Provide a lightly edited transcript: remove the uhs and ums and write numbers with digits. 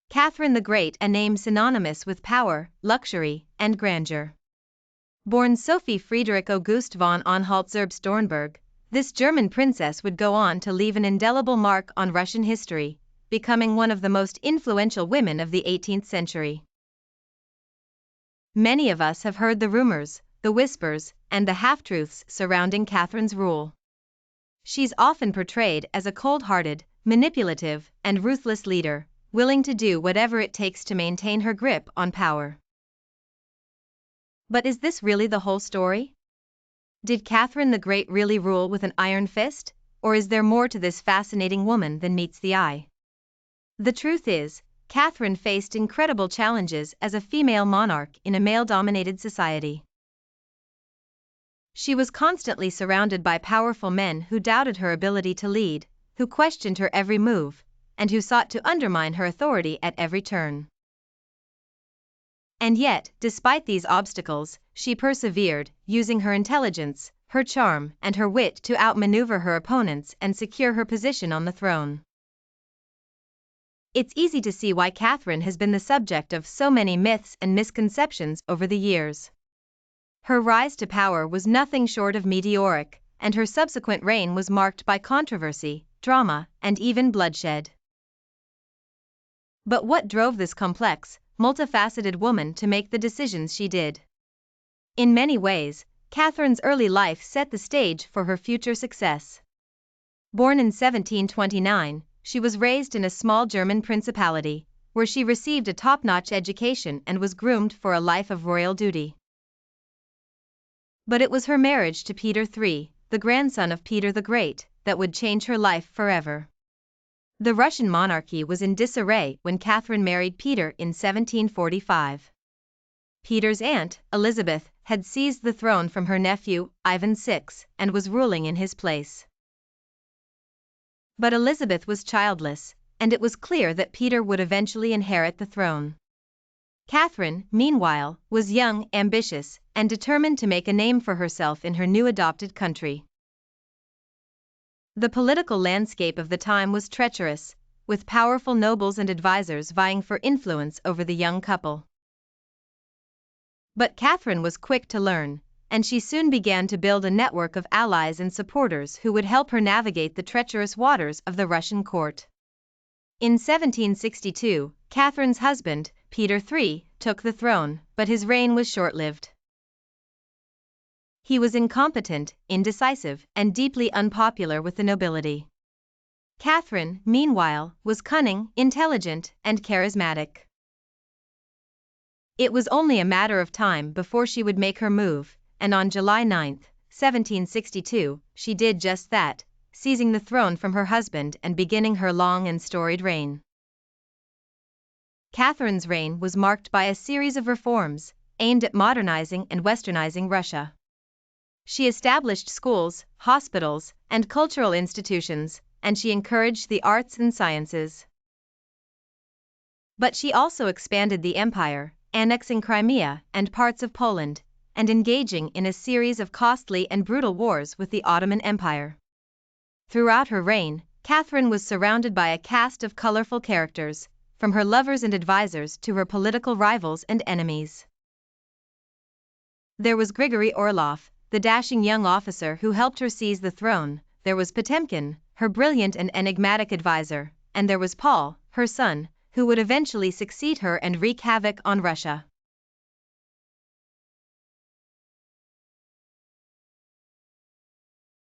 Catherine the Great, a name synonymous with power, luxury, and grandeur. Born Sophie Friederich August von Anhalt-Zerbst-Dornberg, this German princess would go on to leave an indelible mark on Russian history, becoming one of the most influential women of the 18th century. Many of us have heard the rumors, the whispers, and the half-truths surrounding Catherine's rule. She's often portrayed as a cold-hearted, manipulative, and ruthless leader, willing to do whatever it takes to maintain her grip on power. But is this really the whole story? Did Catherine the Great really rule with an iron fist, or is there more to this fascinating woman than meets the eye? The truth is, Catherine faced incredible challenges as a female monarch in a male-dominated society. She was constantly surrounded by powerful men who doubted her ability to lead, who questioned her every move, and who sought to undermine her authority at every turn. And yet, despite these obstacles, she persevered, using her intelligence, her charm, and her wit to outmaneuver her opponents and secure her position on the throne. It's easy to see why Catherine has been the subject of so many myths and misconceptions over the years. Her rise to power was nothing short of meteoric, and her subsequent reign was marked by controversy, drama, and even bloodshed. But what drove this complex, multifaceted woman to make the decisions she did? In many ways, Catherine's early life set the stage for her future success. Born in 1729, she was raised in a small German principality, where she received a top-notch education and was groomed for a life of royal duty. But it was her marriage to Peter III, the grandson of Peter the Great, that would change her life forever. The Russian monarchy was in disarray when Catherine married Peter in 1745. Peter's aunt, Elizabeth, had seized the throne from her nephew, Ivan VI, and was ruling in his place. But Elizabeth was childless, and it was clear that Peter would eventually inherit the throne. Catherine, meanwhile, was young, ambitious, and determined to make a name for herself in her new adopted country. The political landscape of the time was treacherous, with powerful nobles and advisors vying for influence over the young couple. But Catherine was quick to learn, and she soon began to build a network of allies and supporters who would help her navigate the treacherous waters of the Russian court. In 1762, Catherine's husband, Peter III, took the throne, but his reign was short-lived. He was incompetent, indecisive, and deeply unpopular with the nobility. Catherine, meanwhile, was cunning, intelligent, and charismatic. It was only a matter of time before she would make her move, and on July 9, 1762, she did just that, seizing the throne from her husband and beginning her long and storied reign. Catherine's reign was marked by a series of reforms, aimed at modernizing and westernizing Russia. She established schools, hospitals, and cultural institutions, and she encouraged the arts and sciences. But she also expanded the empire, annexing Crimea and parts of Poland, and engaging in a series of costly and brutal wars with the Ottoman Empire. Throughout her reign, Catherine was surrounded by a cast of colorful characters, from her lovers and advisors to her political rivals and enemies. There was Grigory Orlov, the dashing young officer who helped her seize the throne, there was Potemkin, her brilliant and enigmatic advisor, and there was Paul, her son, who would eventually succeed her and wreak havoc on Russia.